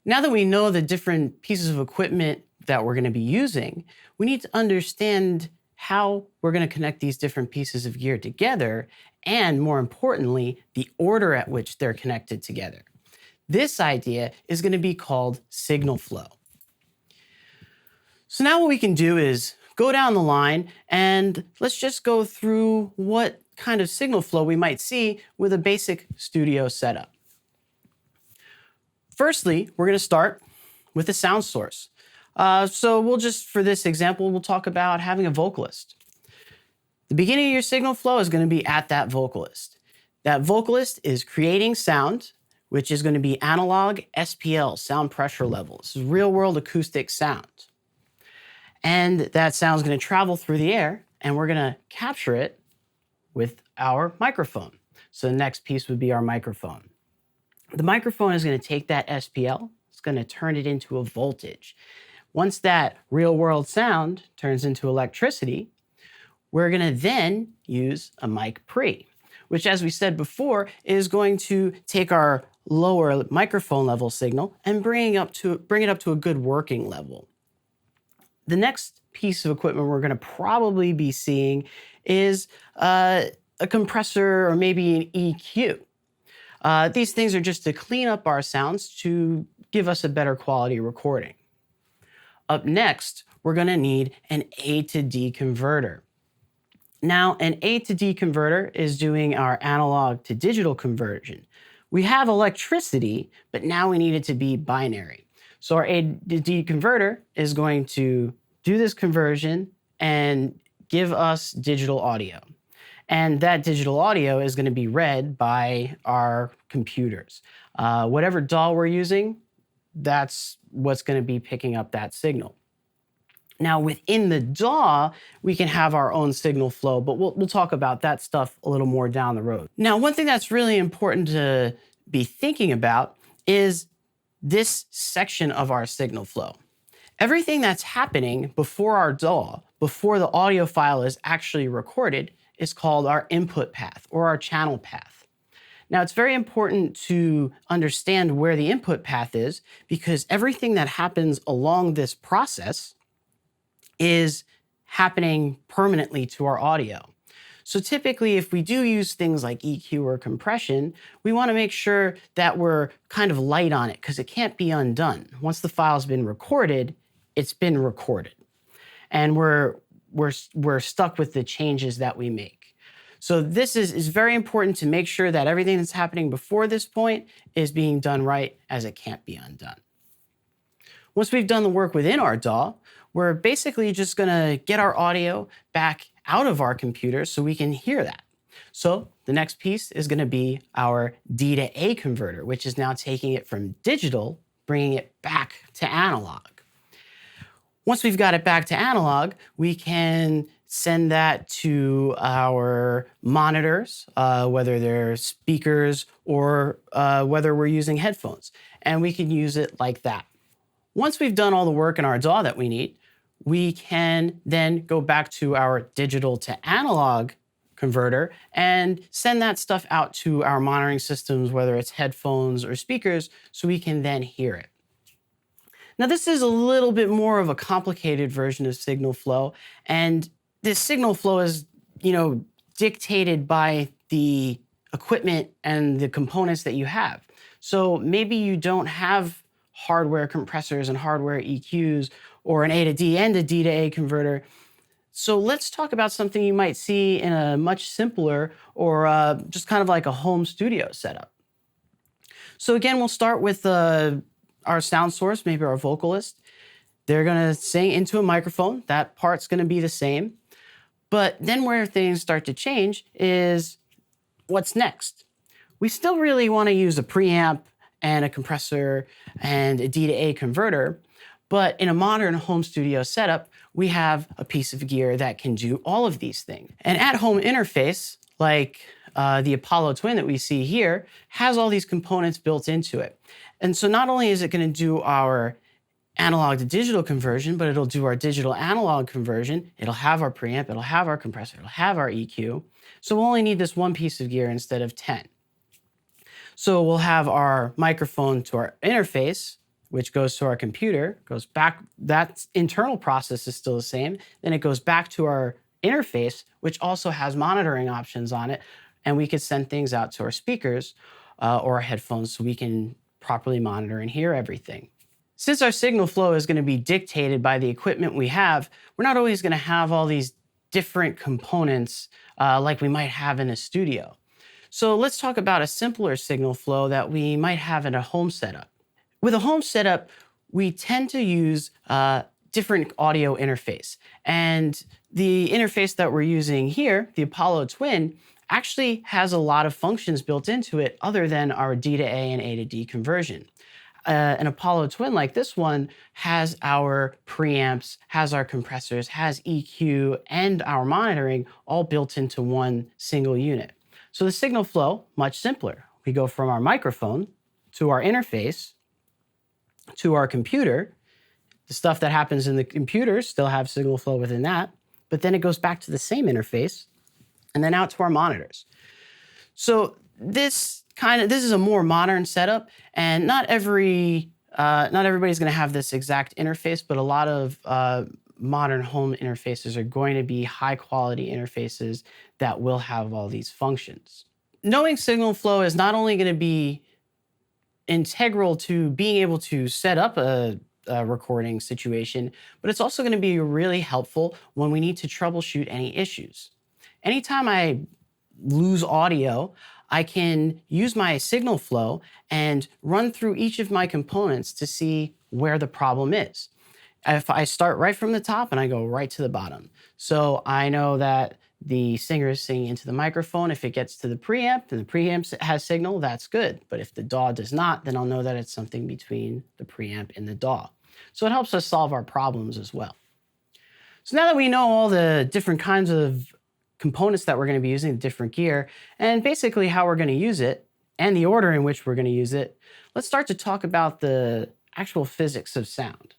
Now that we know the different pieces of equipment that we're going to be using, we need to understand how we're going to connect these different pieces of gear together, and more importantly, the order at which they're connected together. This idea is going to be called signal flow. So now what we can do is go down the line and let's just go through what kind of signal flow we might see with a basic studio setup. Firstly, we're going to start with a sound source. So we'll just, for this example, we'll talk about having a vocalist. The beginning of your signal flow is going to be at that vocalist. That vocalist is creating sound, which is going to be analog SPL, sound pressure level. This is real world acoustic sound. And that sound is going to travel through the air, and we're going to capture it with our microphone. So the next piece would be our microphone. The microphone is going to take that SPL, it's going to turn it into a voltage. Once that real world sound turns into electricity, we're going to then use a mic pre, which, as we said before, is going to take our lower microphone level signal and bring it up to a good working level. The next piece of equipment we're going to probably be seeing is a compressor or maybe an EQ. These things are just to clean up our sounds to give us a better quality recording. Up next, we're going to need an A to D converter. Now, an A to D converter is doing our analog to digital conversion. We have electricity, but now we need it to be binary. So our A to D converter is going to do this conversion and give us digital audio. And that digital audio is going to be read by our computers. Whatever DAW we're using, that's what's going to be picking up that signal. Now, within the DAW, we can have our own signal flow, but we'll talk about that stuff a little more down the road. Now, one thing that's really important to be thinking about is this section of our signal flow. Everything that's happening before our DAW, before the audio file is actually recorded, is called our input path or our channel path. Now, it's very important to understand where the input path is, because everything that happens along this process is happening permanently to our audio. So typically, if we do use things like EQ or compression, we want to make sure that we're kind of light on it, because it can't be undone. Once the file's been recorded, it's been recorded. And we're stuck with the changes that we make. So this is very important to make sure that everything that's happening before this point is being done right, as it can't be undone. Once we've done the work within our DAW, we're basically just going to get our audio back out of our computer so we can hear that. So the next piece is going to be our D to A converter, which is now taking it from digital, bringing it back to analog. Once we've got it back to analog, we can send that to our monitors, whether they're speakers or whether we're using headphones, and we can use it like that. Once we've done all the work in our DAW that we need, we can then go back to our digital to analog converter and send that stuff out to our monitoring systems, whether it's headphones or speakers, so we can then hear it. Now, this is a little bit more of a complicated version of signal flow, and this signal flow is, dictated by the equipment and the components that you have. So maybe you don't have hardware compressors and hardware EQs, or an A to D and a D to A converter. So let's talk about something you might see in a much simpler or just kind of like a home studio setup. So again, we'll start with our sound source, maybe our vocalist. They're going to sing into a microphone. That part's going to be the same. But then where things start to change is what's next. We still really want to use a preamp and a compressor and a D to A converter. But in a modern home studio setup, we have a piece of gear that can do all of these things. An at-home interface, like the Apollo Twin that we see here, has all these components built into it. And so not only is it going to do our analog to digital conversion, but it'll do our digital analog conversion. It'll have our preamp, it'll have our compressor, it'll have our EQ. So we'll only need this one piece of gear instead of 10. So we'll have our microphone to our interface, which goes to our computer, goes back, that internal process is still the same. Then it goes back to our interface, which also has monitoring options on it. And we could send things out to our speakers or our headphones so we can properly monitor and hear everything. Since our signal flow is going to be dictated by the equipment we have, we're not always going to have all these different components like we might have in a studio. So let's talk about a simpler signal flow that we might have in a home setup. With a home setup, we tend to use different audio interface. And the interface that we're using here, the Apollo Twin, actually has a lot of functions built into it other than our D to A and A to D conversion. An Apollo Twin like this one has our preamps, has our compressors, has EQ, and our monitoring all built into one single unit. So the signal flow, much simpler. We go from our microphone to our interface to our computer. The stuff that happens in the computer still have signal flow within that, but then it goes back to the same interface and then out to our monitors. So this is a more modern setup, and not everybody's going to have this exact interface, but a lot of modern home interfaces are going to be high quality interfaces that will have all these functions. Knowing signal flow is not only going to be integral to being able to set up a recording situation, but it's also going to be really helpful when we need to troubleshoot any issues. Anytime I lose audio, I can use my signal flow and run through each of my components to see where the problem is. If I start right from the top and I go right to the bottom. So I know that the singer is singing into the microphone. If it gets to the preamp and the preamp has signal, that's good. But if the DAW does not, then I'll know that it's something between the preamp and the DAW. So it helps us solve our problems as well. So now that we know all the different kinds of components that we're going to be using, the different gear, and basically how we're going to use it, and the order in which we're going to use it, let's start to talk about the actual physics of sound.